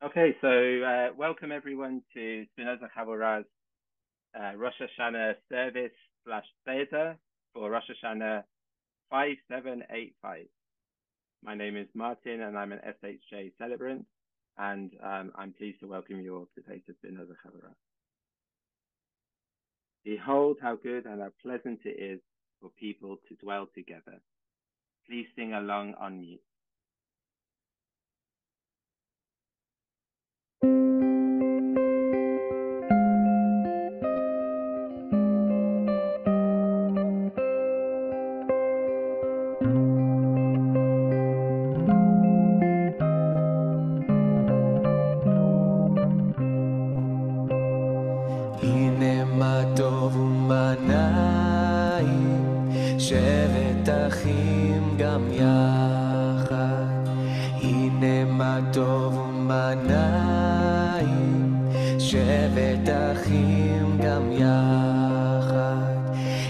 Okay, so welcome everyone to Spinoza Chabora's Rosh Hashanah service slash Seder for Rosh Hashanah 5785. My name is Martin and I'm an SHJ celebrant, and I'm pleased to welcome you all today to Spinoza Chabora. Behold how good and how pleasant it is for people to dwell together. Please sing along on mute. הנה מה טוב ומה נעים, שבת אחים גם יחד. הנה מה טוב ומה נעים, שבת אחים גם יחד.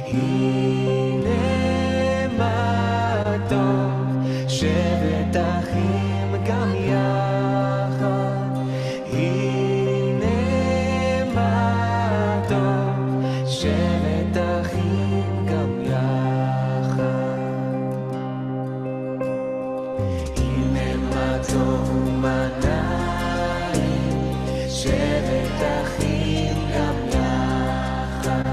הנה מה טוב, שבת אחים גם יחד. הנה מה טוב, שבת אחים גם יחד. הנה מה טוב ומה נעים, שבת אחים גם יחד.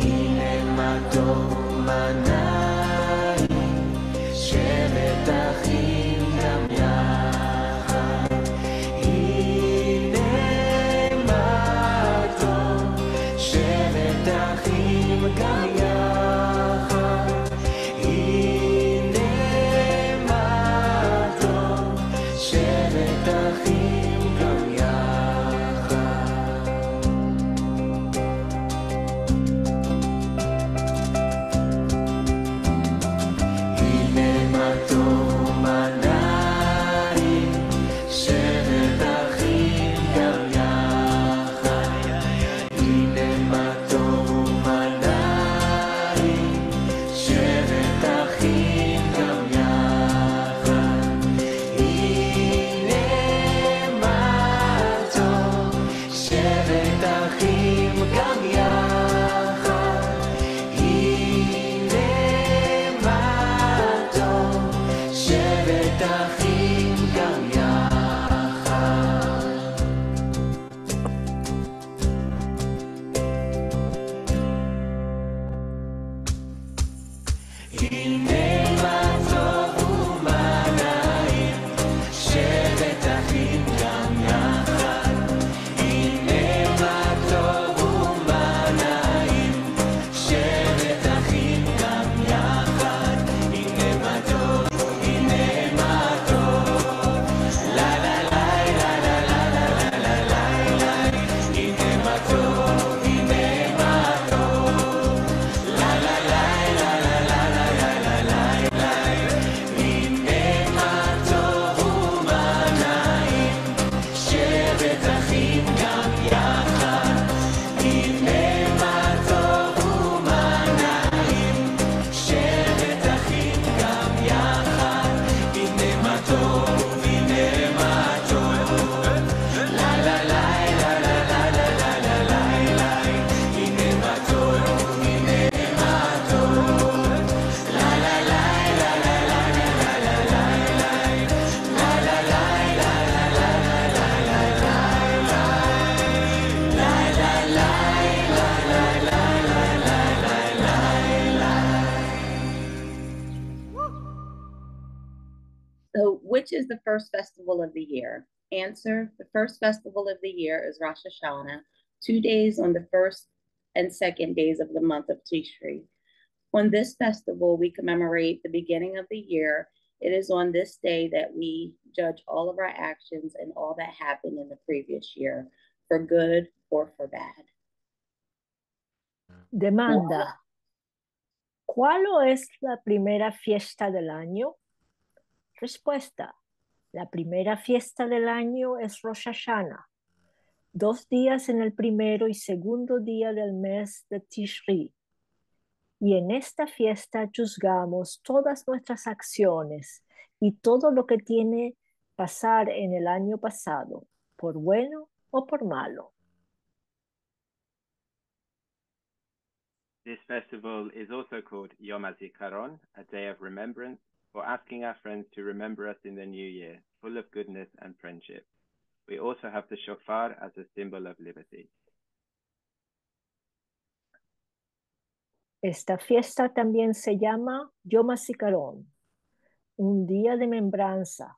הנה מה טוב ומה נעים, שבת אחים גם יחד. הנה מה טוב, שבת אחים גם יחד. הנה מה טוב, שבת אחים גם יחד. הנה מה טוב ומה נעים, שבת אחים גם יחד. הנה מה טוב ומה נעים, שבת אחים גם יחד. הנה מה טוב, שבת אחים גם יחד. הנה מה טוב, שבת אחים גם יחד. הנה מה טוב ומה נעים, שבת אחים גם יחד. הנה מה טוב ומה נעים, שבת אחים גם יחד. הנה מה טוב, הנה מה טוב, לה לה לה לה לה לה לה לה לה לה. הנה מה טוב, הנה מה טוב, לה לה לה לה לה לה לה לה לה לה. הנה מה טוב ומה נעים, שבת אחים גם יחד. הנה מה טוב ומה נעים, שבת אחים גם יחד. הנה מה טוב, הנה מה טוב, לה לה לה לה לה לה לה לה לה לה לה. הנה מה טוב, הנה מה טוב, לה לה לה לה לה לה לה לה לה לה לה. לה לה לה לה לה לה לה לה לה לה לה. לה לה לה לה לה לה לה לה לה. So, which is the first festival of the year? Answer: the first festival of the year is Rosh Hashanah, 2 days on the first and second days of the month of Tishri. On this festival, we commemorate the beginning of the year. It is on this day that we judge all of our actions and all that happened in the previous year, for good or for bad. Demanda: ¿cuál es la primera fiesta del año? Respuesta: la primera fiesta del año es Rosh Hashanah, 2 días en el primero y segundo día del mes de Tishri. Y en esta fiesta juzgamos todas nuestras acciones y todo lo que tiene pasar en el año pasado, por bueno o por malo. This festival is also called Yom HaZikaron, a day of remembrance, for asking our friends to remember us in the new year, full of goodness and friendship. We also have the shofar as a symbol of liberty. Esta fiesta también se llama Yom HaZikaron, un día de membranza,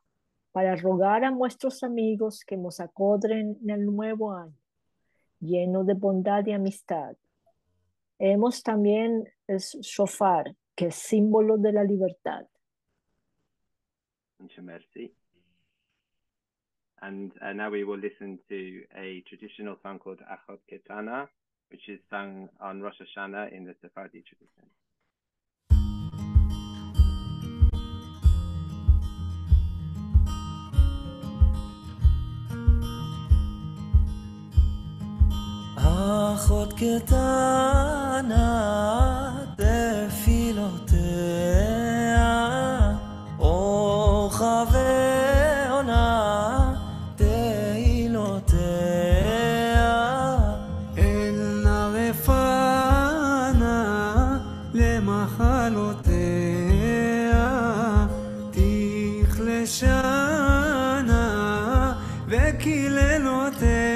para rogar a nuestros amigos que nos acogren en el nuevo año, lleno de bondad y amistad. Hemos también el shofar, que es símbolo de la libertad. Muchas merci. And now we will listen to a traditional song called Achot Ketana, which is sung on Rosh Hashanah in the Sephardi tradition. אחות קטנה תפילותיה, אורך ועונה תהילותיה, אל נא רפנה למחלותיה, תכלה שנה וקללותיה.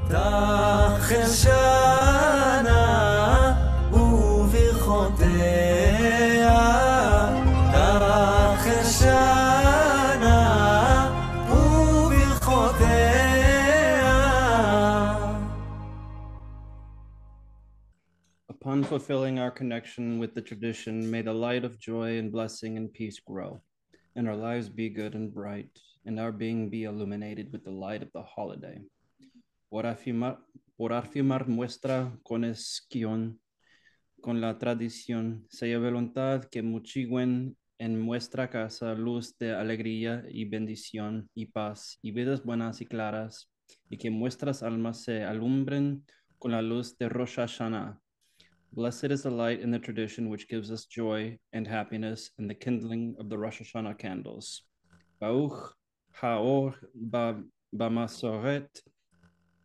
תחל שנה וברכותיה, תחל שנה וברכותיה. Upon fulfilling our connection with the tradition, may the light of joy and blessing and peace grow, and our lives be good and bright, and our being be illuminated with the light of the holiday. Por afirmar nuestra conexión con la tradición, sea voluntad que mochiguen en nuestra casa luz de alegría y bendición y paz y vidas buenas y claras, y que nuestras almas se alumbren con la luz de Rosh Hashanah. Blessed is the light in the tradition which gives us joy and happiness in the kindling of the Rosh Hashanah candles. Baruch ha'or b'masoret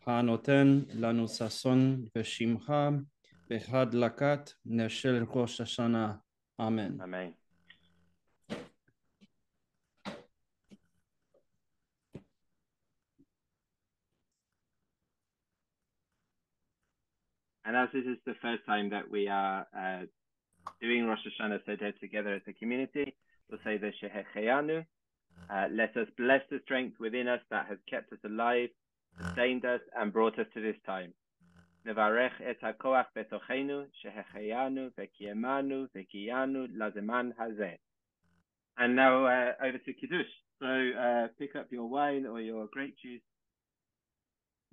ha'noten lanu sason v'shimcha b'hadlakat ner shel Rosh Hashanah. Amen. Amen. And as this is the first time that we are doing Rosh Hashanah Seder together as a community, we'll say the Shehecheyanu. Let us bless the strength within us that has kept us alive, sustained us, and brought us to this time. Nevarech et hakoach betochenu, Shehecheyanu, vekiemanu, vekiyanu, lazeman hazeh. And now over to Kiddush. So pick up your wine or your grape juice.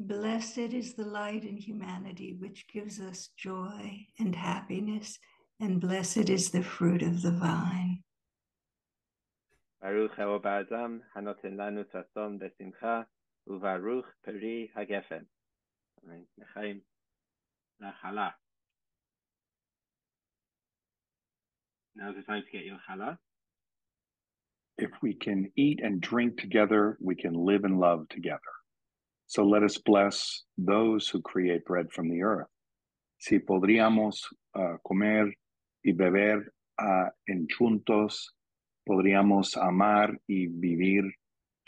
Blessed is the light in humanity, which gives us joy and happiness, and blessed is the fruit of the vine. Baruch ha'oba Adam, hanoten lanu sason besimcha, uvaruch peri hagefen. Amen. Nechaim lachala. Now's the time to get your challah. If we can eat and drink together, we can live and love together. So let us bless those who create bread from the earth. Si podríamos comer y beber juntos, podríamos amar y vivir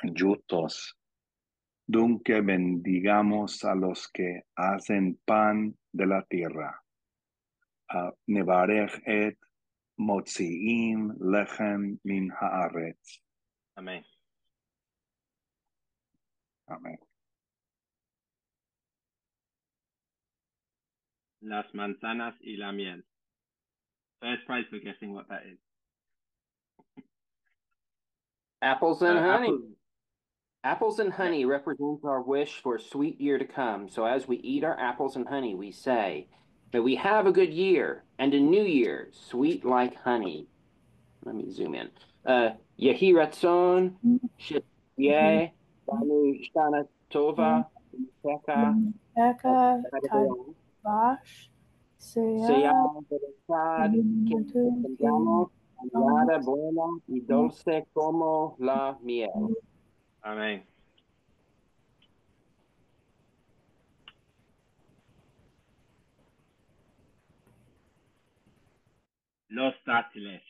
juntos. Dunque bendigamos a los que hacen pan de la tierra. Nevarech et motziim lechem min haaretz. Amen. Amen. Las manzanas y la miel. First prize for guessing what that is. Apples and honey. Apples. Apples and honey represents our wish for a sweet year to come. So as we eat our apples and honey, we say, May we have a good year and a new year, sweet like honey. Let me zoom in. Yehi Ratzon, Shitye, Banu Shana Tova, Teka, Eka Bash Seya Seyal, Bereshad, que tengamos añada buena y dulce como la miel. Amén. Los dátiles,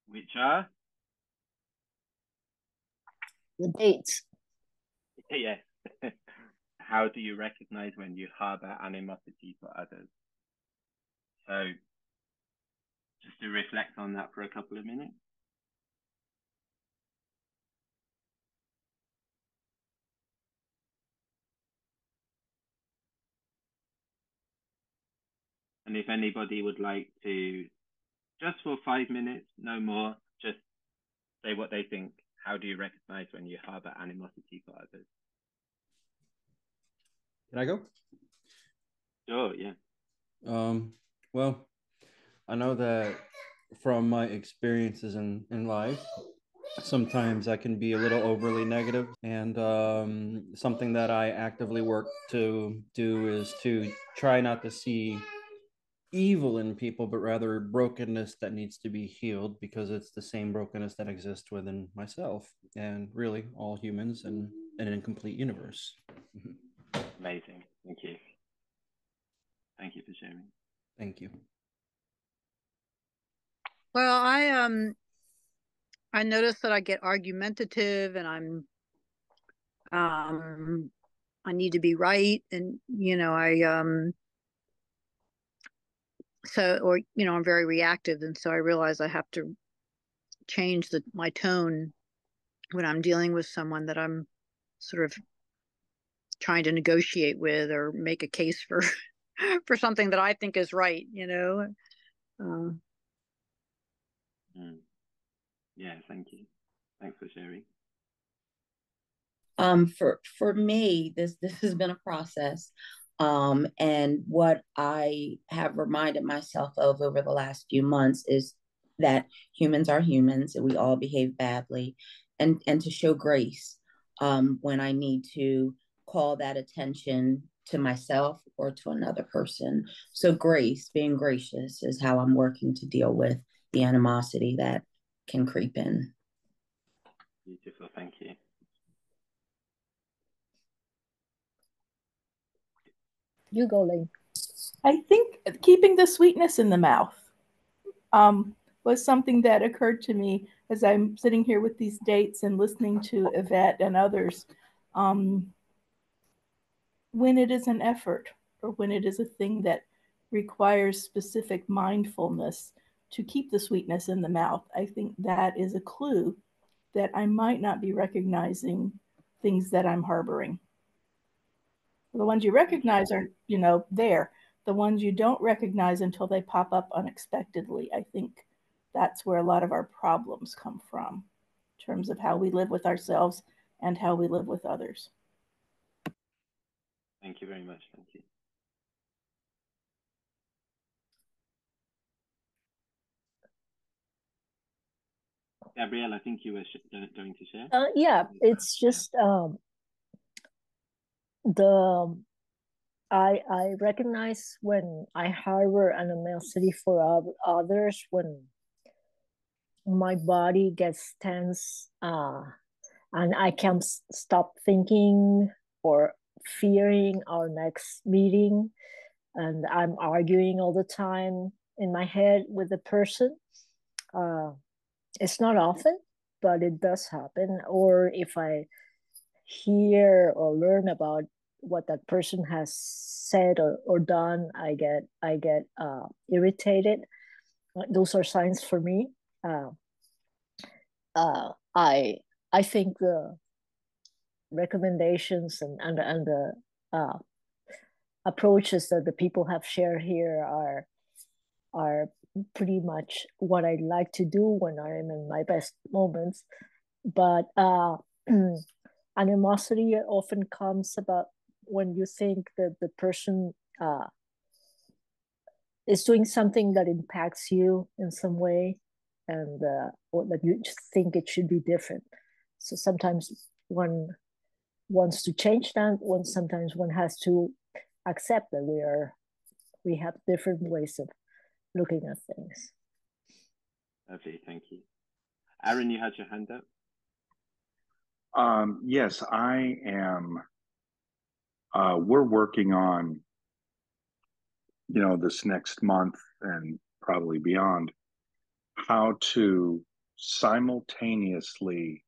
which are? The dates. Yes. How do you recognize when you harbor animosity for others? So, just to reflect on that for a couple of minutes. And if anybody would like to, just for 5 minutes, no more, just say what they think. How do you recognize when you harbor animosity for others? Can I go? Sure, yeah. Well, I know that from my experiences in life, sometimes I can be a little overly negative, and something that I actively work to do is to try not to see evil in people, but rather brokenness that needs to be healed, because it's the same brokenness that exists within myself and really all humans in an incomplete universe. Amazing. Thank you. Thank you for sharing. Thank you. Well, I notice that I get argumentative, and I need to be right, and I'm very reactive, and so I realize I have to change my tone when I'm dealing with someone that I'm sort of trying to negotiate with or make a case for for something that I think is right, Yeah, thank you. Thanks for sharing. For me, this has been a process. And what I have reminded myself of over the last few months is that humans are humans and we all behave badly, and to show grace when I need to call that attention to myself or to another person. So grace, being gracious, is how I'm working to deal with the animosity that can creep in. Beautiful, thank you. You go, Lane. I think keeping the sweetness in the mouth was something that occurred to me as I'm sitting here with these dates and listening to Yvette and others. When it is an effort, or when it is a thing that requires specific mindfulness to keep the sweetness in the mouth, I think that is a clue that I might not be recognizing things that I'm harboring. The ones you recognize are, there. The ones you don't recognize until they pop up unexpectedly, I think that's where a lot of our problems come from, in terms of how we live with ourselves and how we live with others. Thank you very much. Thank you. Gabrielle, I think you were going to share. Yeah, it's just I recognize when I harbor animosity for others, when my body gets tense, and I can't stop thinking or fearing our next meeting, and I'm arguing all the time in my head with the person. It's not often, but it does happen. Or if I hear or learn about what that person has said or done, I get irritated. Those are signs for me. I think the recommendations and the approaches that the people have shared here are pretty much what I like to do when I'm in my best moments. But animosity often comes about when you think that the person is doing something that impacts you in some way, and or that you just think it should be different. So sometimes one wants to change that. Sometimes one has to accept that we have different ways of looking at things. Okay, thank you. Aaron, you had your hand up. Yes, I am. We're working on, this next month and probably beyond, how to simultaneously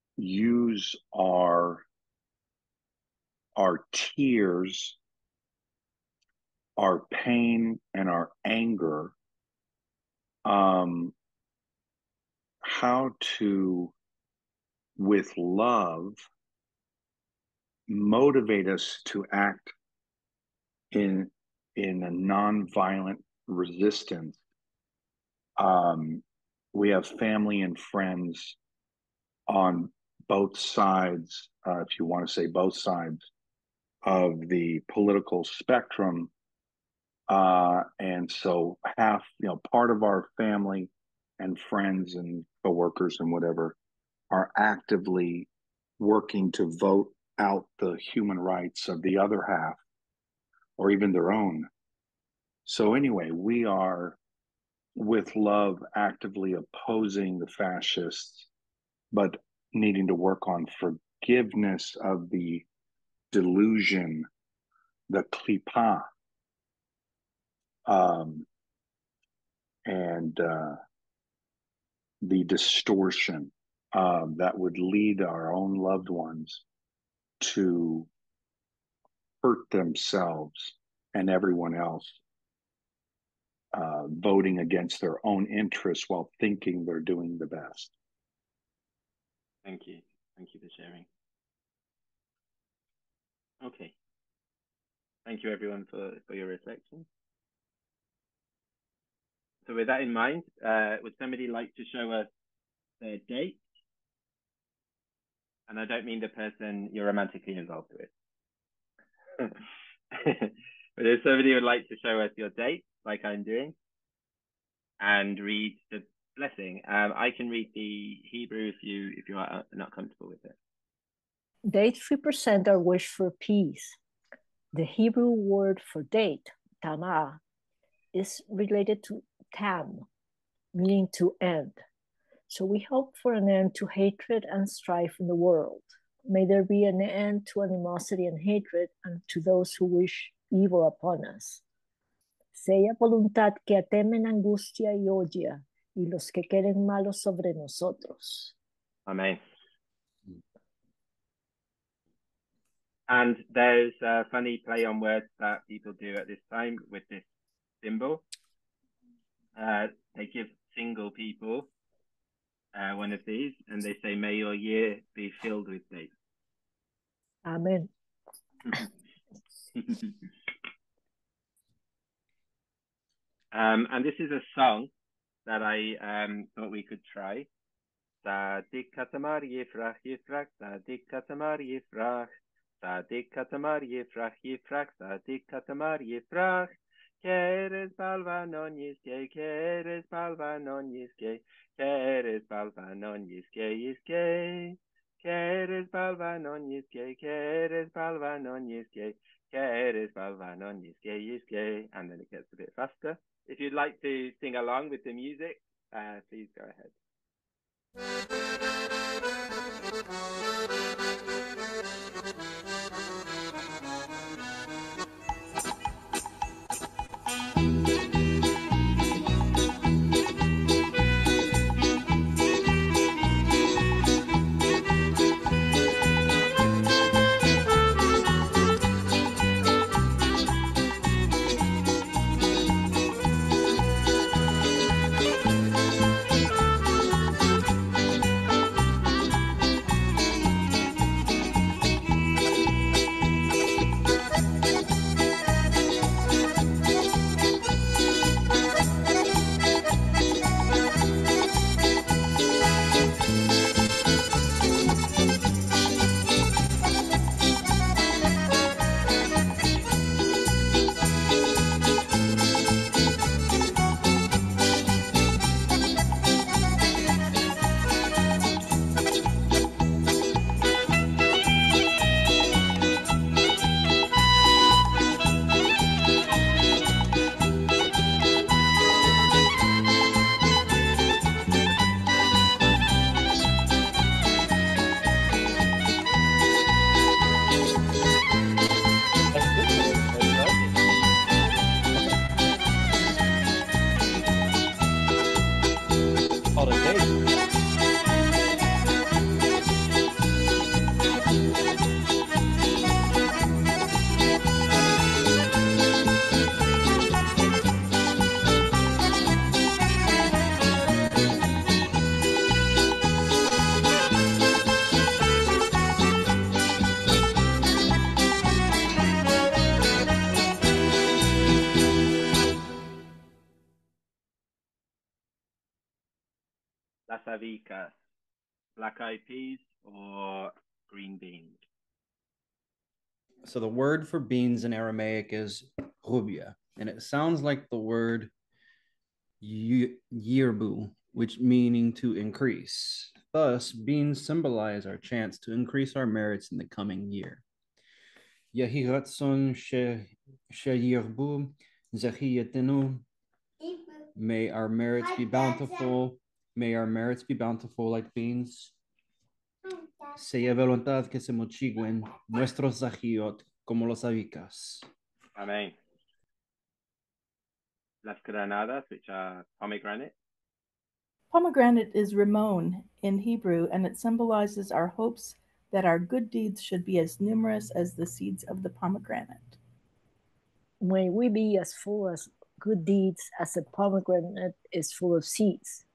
use our tears, our pain, and our anger, how to, with love, motivate us to act in a nonviolent resistance. We have family and friends on both sides, if you want to say both sides of the political spectrum. And so part of our family and friends and coworkers and whatever are actively working to vote out the human rights of the other half, or even their own. So anyway, we are, with love, actively opposing the fascists, but needing to work on forgiveness of the delusion, the klipa, and the distortion that would lead our own loved ones to hurt themselves and everyone else, voting against their own interests while thinking they're doing the best. Thank you. Thank you for sharing. Okay. Thank you, everyone, for your reflection. So with that in mind, would somebody like to show us their date? And I don't mean the person you're romantically involved with. But if somebody would like to show us your date, like I'm doing, and read the blessing, I can read the Hebrew if you are not comfortable with it. Dates represent our wish for peace. The Hebrew word for date, tamah, is related to tam, meaning to end. So we hope for an end to hatred and strife in the world. May there be an end to animosity and hatred, and to those who wish evil upon us. Sea voluntad que atemen angustia y odia, y los que quieren malos sobre nosotros. Amen. And there's a funny play on words that people do at this time with this symbol. They give single people one of these, and they say, may your year be filled with dates. Amen. And this is a song that I thought we could try. Sadik katamar yifrach yifrach, sadik katamar yifrach, sadik katamar yifrach yifrach, sadik katamar yifrach. Keres balva non yiske, keres balva non yiske, keres balva non yiske yiske. Keres balva non yiske, keres balva non yiske, keres balva non yiske yiske. And then it gets a bit faster. If you'd like to sing along with the music, please go ahead. las habicas, black eyed peas or green beans? So the word for beans in Aramaic is rubia, and it sounds like the word yirbu, which meaning to increase. Thus, beans symbolize our chance to increase our merits in the coming year. Yehi ratzon sheyirbu zechiyetenu. May our merits be bountiful. May our merits be bountiful like beans. Sea voluntad que se mochiguen nuestros zahiot como los habicas. Amen. Las granadas, which are pomegranate. Pomegranate is Ramon in Hebrew, and it symbolizes our hopes that our good deeds should be as numerous as the seeds of the pomegranate. May we be as full as good deeds as a pomegranate is full of seeds.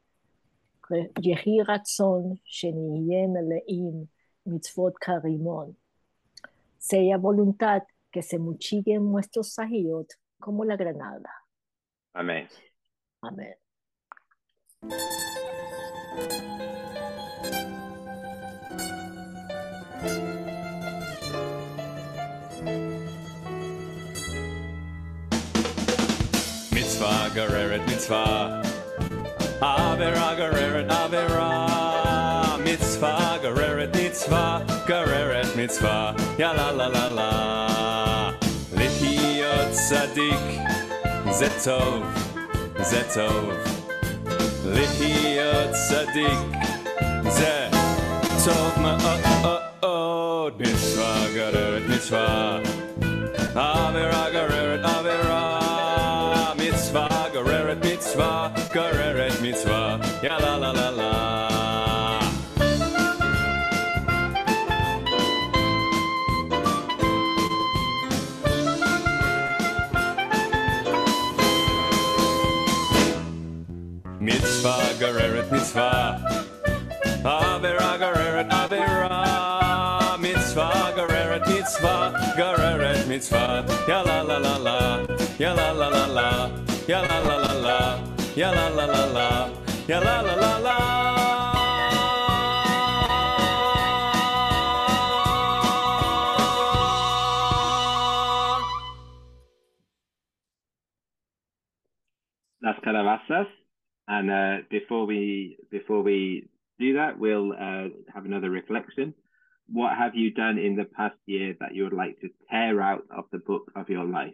Yehi ratzon shenihye meleim mitzvot karimon. Sea voluntad que se mochiguen nuestros sahiot como la granada. Amen. Amen. Mitzvah gereret mitzvah, avera gereret avera. Mitzvah gereret mitzvah, ya la la la la. Lihiyot tzadik, ze tov, ze tov. Lihiyot tzadik, ze tov ma'od. Mitzvah gereret mitzvah, avera gereret avera. Mitzvah gereret mitzvah, ya la la la la. Mitzvah gereret mitzvah, avera gereret avera. Mitzvah gereret mitzvah, ya la la la la, ya la la la la, ya la la la la, ya la la la la, ya la la la la. Las calabazas. And before we do that, we'll have another reflection. What have you done in the past year that you would like to tear out of the book of your life?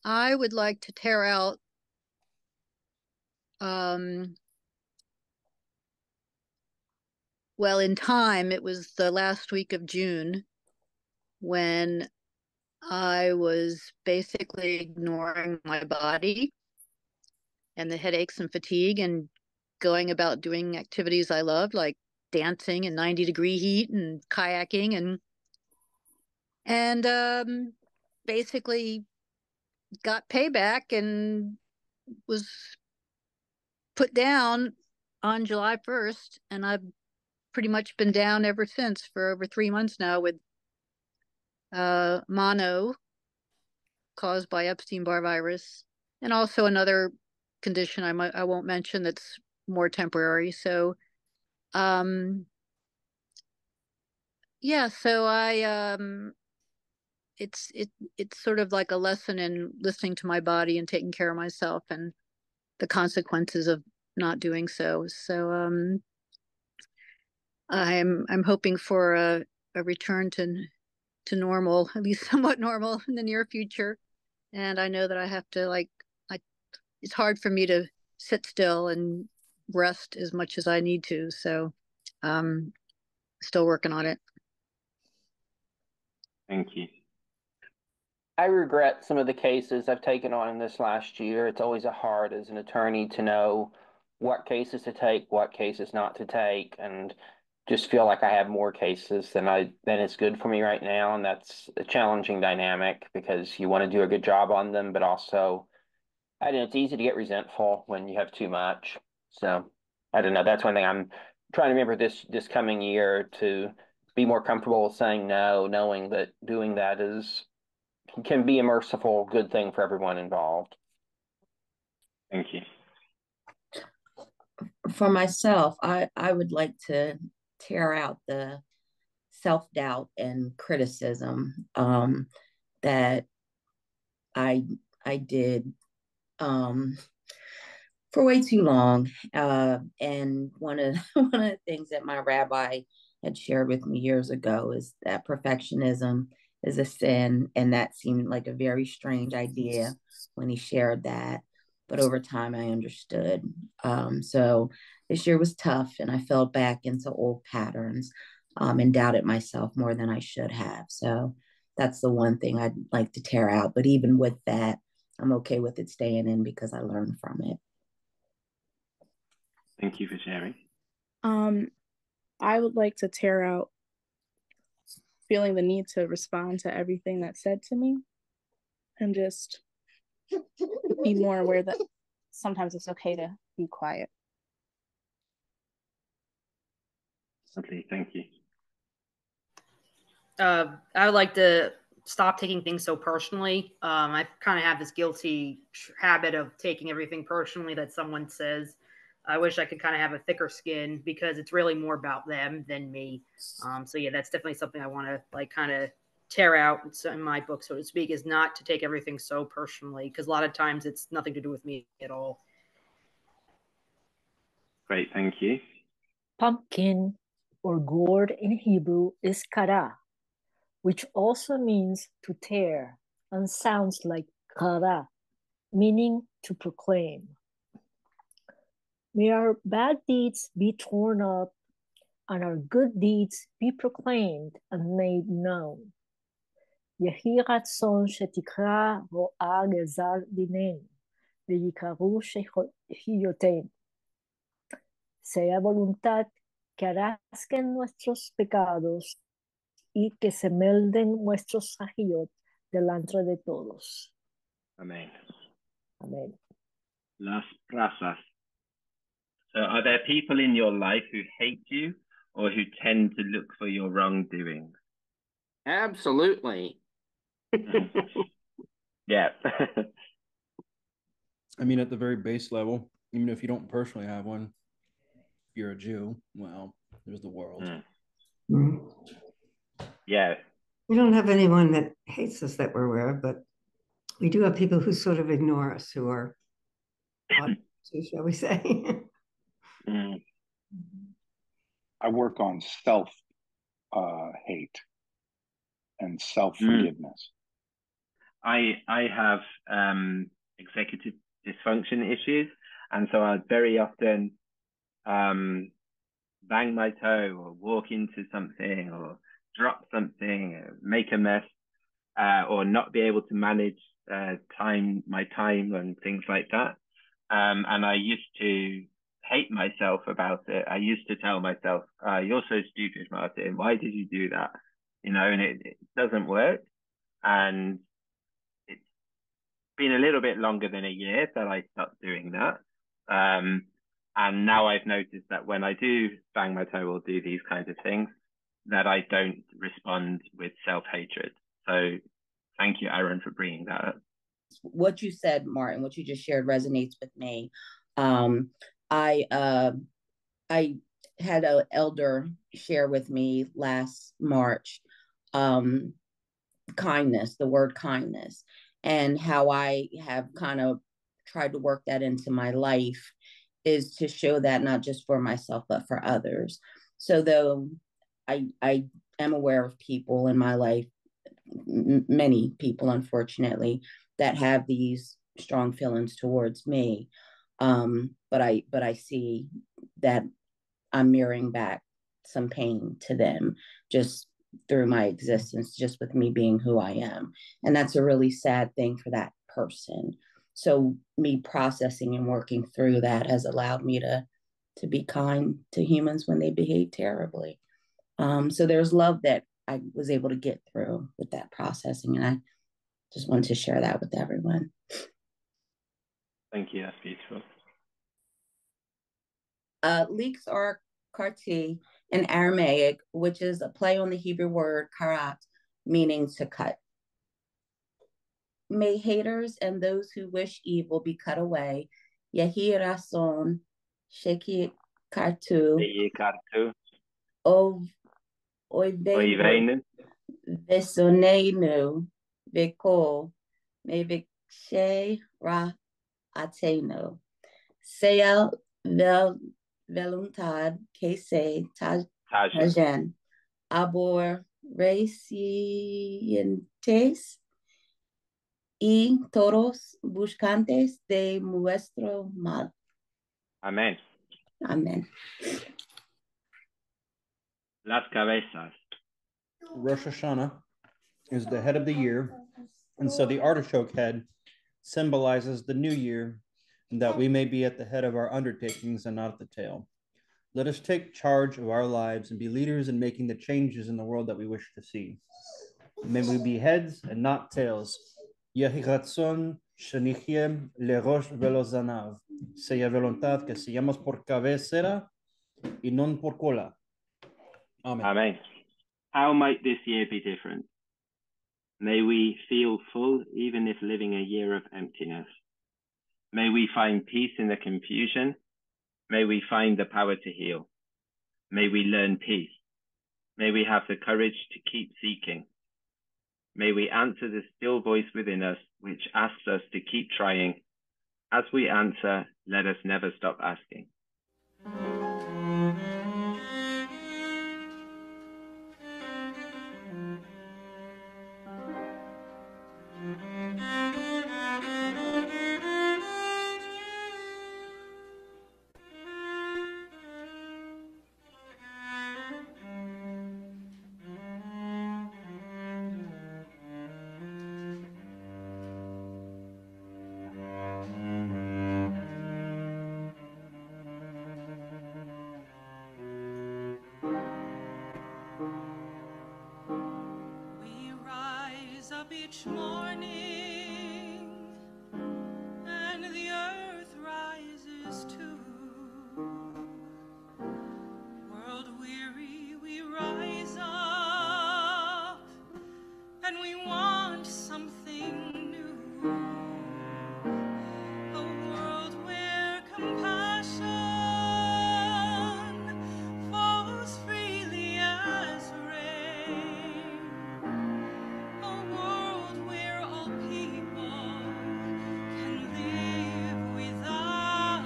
I would like to tear out well, in time, it was the last week of June when I was basically ignoring my body and the headaches and fatigue and going about doing activities I loved, like dancing in 90-degree heat and kayaking, and basically got payback and was put down on July 1st. And I've pretty much been down ever since for over 3 months now with mono caused by Epstein-Barr virus, and also another condition I won't mention that's more temporary. So yeah, so I it's sort of like a lesson in listening to my body and taking care of myself and the consequences of not doing so. So I'm hoping for a return to normal, at least somewhat normal, in the near future. And I know that I have to it's hard for me to sit still and rest as much as I need to. So still working on it. Thank you. I regret some of the cases I've taken on in this last year. It's always hard as an attorney to know what cases to take, what cases not to take, and just feel like I have more cases than is good for me right now. And that's a challenging dynamic because you want to do a good job on them, but also I don't know, it's easy to get resentful when you have too much. So I don't know. That's one thing I'm trying to remember this coming year, to be more comfortable saying no, knowing that doing that can be a merciful, good thing for everyone involved. Thank you. For myself, I would like to tear out the self-doubt and criticism that I I did for way too long. And one of one of the things that my rabbi had shared with me years ago is that perfectionism is a sin, and that seemed like a very strange idea when he shared that. But over time, I understood. So this year was tough, and I fell back into old patterns and doubted myself more than I should have. So that's the one thing I'd like to tear out. But even with that, I'm okay with it staying in because I learned from it. Thank you for sharing. I would like to tear out feeling the need to respond to everything that's said to me and just be more aware that sometimes it's okay to be quiet. Lovely, thank you. I would like to stop taking things so personally. I kind of have this guilty habit of taking everything personally that someone says. I wish I could kind of have a thicker skin because it's really more about them than me. So yeah, that's definitely something I want to like kind of tear out in my book, so to speak, is not to take everything so personally, because a lot of times it's nothing to do with me at all. Great, thank you. Pumpkin or gourd in Hebrew is kara, which also means to tear and sounds like kara, meaning to proclaim. May our bad deeds be torn up and our good deeds be proclaimed and made known. יהי רצון שתקרא רואה גזר דיננו, ויקראו שחיותינו. Sea voluntad que arrasquen nuestros pecados y que se melden nuestros sajillot delante de todos. Amen. Amen. Las razas. So are there people in your life who hate you or who tend to look for your wrongdoing? Absolutely. Yeah. I mean, at the very base level, even if you don't personally have one, if you're a Jew, well, there's the world. Yeah. We don't have anyone that hates us that we're aware of, but we do have people who sort of ignore us, who are odd, shall we say. I work on self hate and self forgiveness. I have executive dysfunction issues, and so I very often bang my toe or walk into something or drop something, or make a mess, or not be able to manage my time and things like that. And I used to hate myself about it. I used to tell myself, "You're so stupid, Martin. Why did you do that?" You know, and it doesn't work. And it's been a little bit longer than a year that I stopped doing that. And now I've noticed that when I do bang my toe or do these kinds of things, that I don't respond with self-hatred. So thank you, Aaron, for bringing that up. What you said, Martin, what you just shared resonates with me. I had an elder share with me last March, kindness, the word kindness, and how I have kind of tried to work that into my life is to show that not just for myself, but for others. So though I am aware of people in my life, many people, unfortunately, that have these strong feelings towards me. But I see that I'm mirroring back some pain to them just through my existence, just with me being who I am. And that's a really sad thing for that person. So me processing and working through that has allowed me to be kind to humans when they behave terribly. So there's love that I was able to get through with that processing. And I just wanted to share that with everyone. Thank you. That's beautiful. Leeks are karti in Aramaic, which is a play on the Hebrew word karat, meaning to cut. May haters and those who wish evil be cut away. Yehi rason Sheki Kartu, Kartu, Oivenu, Oivenu, Vesonenu, Viko, Mevikshe Ra Atenu, Sea Veluntad, Kese Tajen, Abor Recientes y todos buscantes de nuestro mal. Amén. Amen. Las cabezas. Rosh Hashanah is the head of the year, and so the artichoke head symbolizes the new year, and that we may be at the head of our undertakings and not at the tail. Let us take charge of our lives and be leaders in making the changes in the world that we wish to see. May we be heads and not tails. Yehi ratzon shenichem le rosh velo zanav. Sea voluntad que seamos por cabecera y non por cola. Amen. Amen. How might this year be different? May we feel full even if living a year of emptiness. May we find peace in the confusion. May we find the power to heal. May we learn peace. May we have the courage to keep seeking. May we answer the still voice within us, which asks us to keep trying. As we answer, let us never stop asking. Each morning, and the earth rises too. World weary, we rise up, and we want something new. A world where compassion falls freely as rain. A world where all people can live without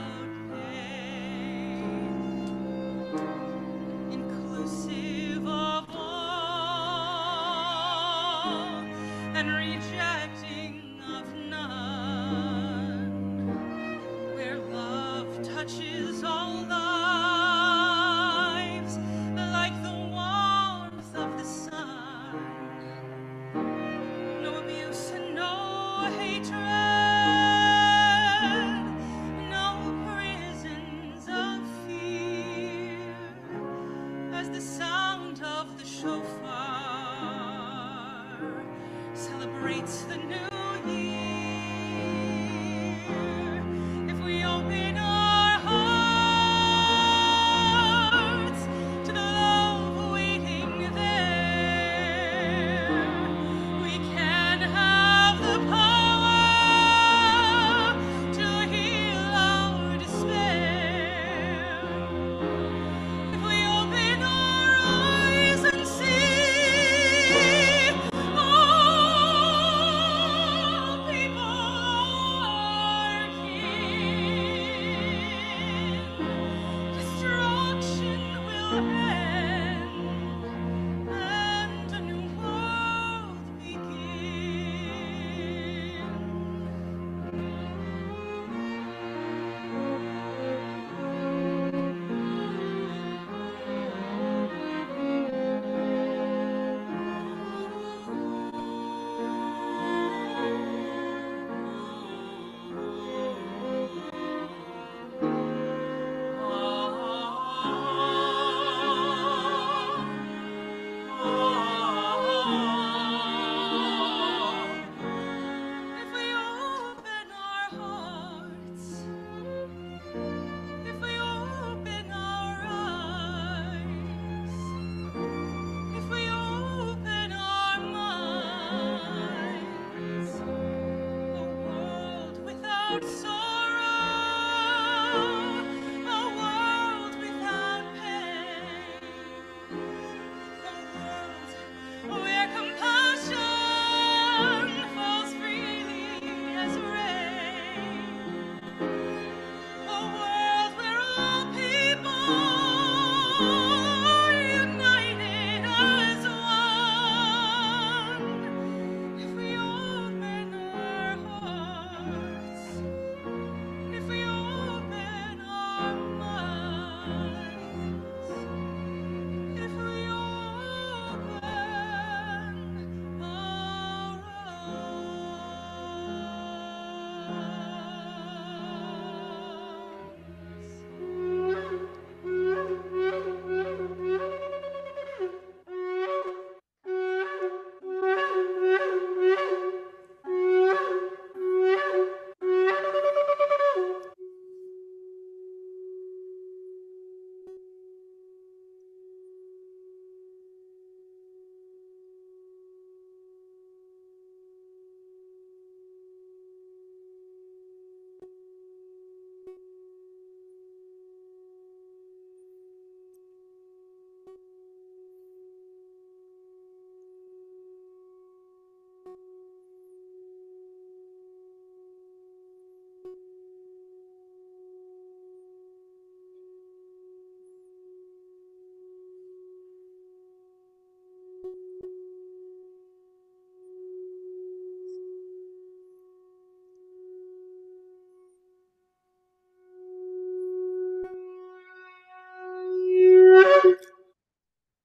pain, inclusive of all and rejecting of none, where love touches all lives like the warmth of the sun. No abuse and no hatred, no prisons of fear, as the sound of the shofar celebrates the new year. If we open our hearts to the love waiting there, we can have the power to heal our despair. If we open our eyes and see all people are kin, destruction will end and a new world begin. If we open our hearts, if we open our eyes, if we open our minds, a world without sorrow, a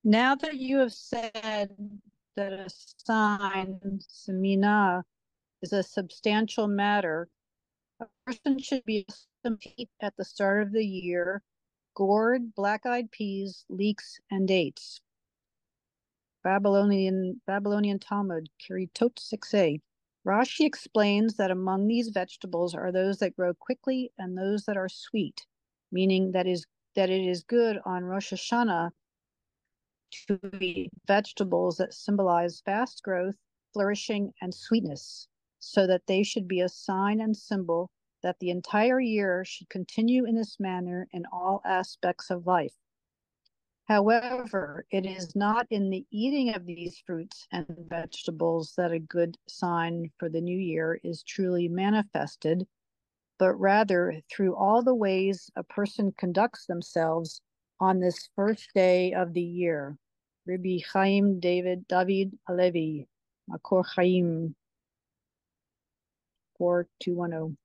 Now that you have said that a sign, semina, is a substantial matter, a person should be accustomed to eat at the start of the year gourd, black-eyed peas, leeks, and dates. Babylonian Talmud, Kiritot 6a. Rashi explains that among these vegetables are those that grow quickly and those that are sweet, meaning that it is good on Rosh Hashanah to eat vegetables that symbolize fast growth, flourishing, and sweetness, so that they should be a sign and symbol that the entire year should continue in this manner in all aspects of life. However, it is not in the eating of these fruits and vegetables that a good sign for the new year is truly manifested, but rather through all the ways a person conducts themselves on this first day of the year. Rabbi Chaim David Alevi, Makor Chaim 4210.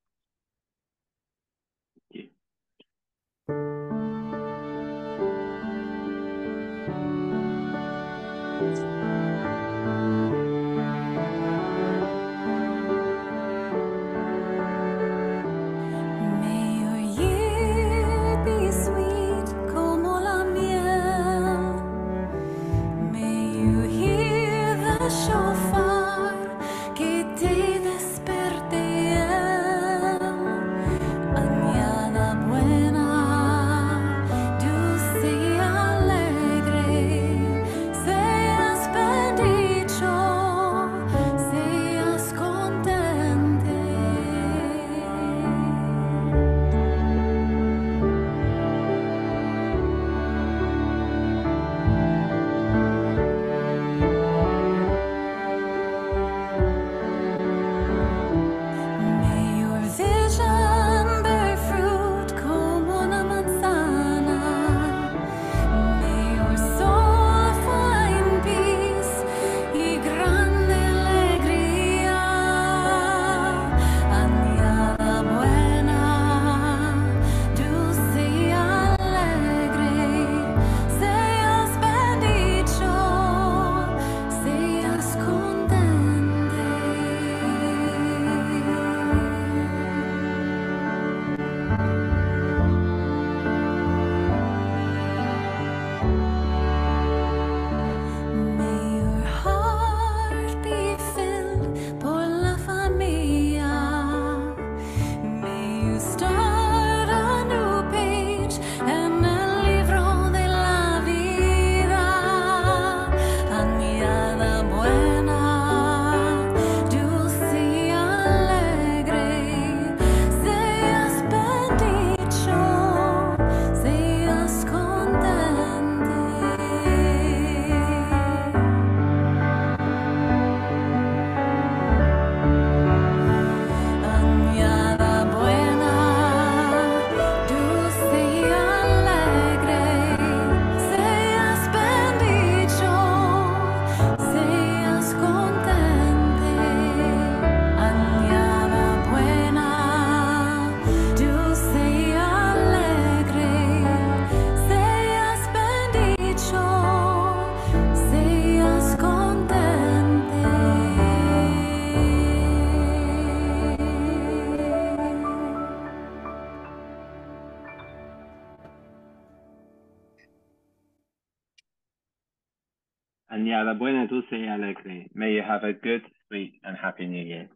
Añada buena, dulce y alegre. May you have a good, sweet, and happy New Year.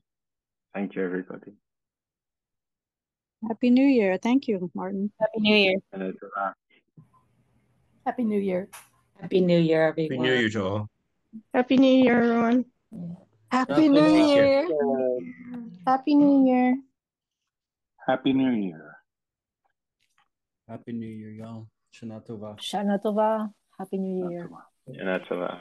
Thank you, everybody. Happy New Year. Thank you, Martin. Happy New Year. Happy New Year. Happy New Year, everyone. Happy New Year, Joel. Happy New Year, everyone. Happy New Year. Happy New Year. Happy New Year. Happy New Year, y'all. Shana Tova. Shana Tova. Happy New Year. Shana Tova.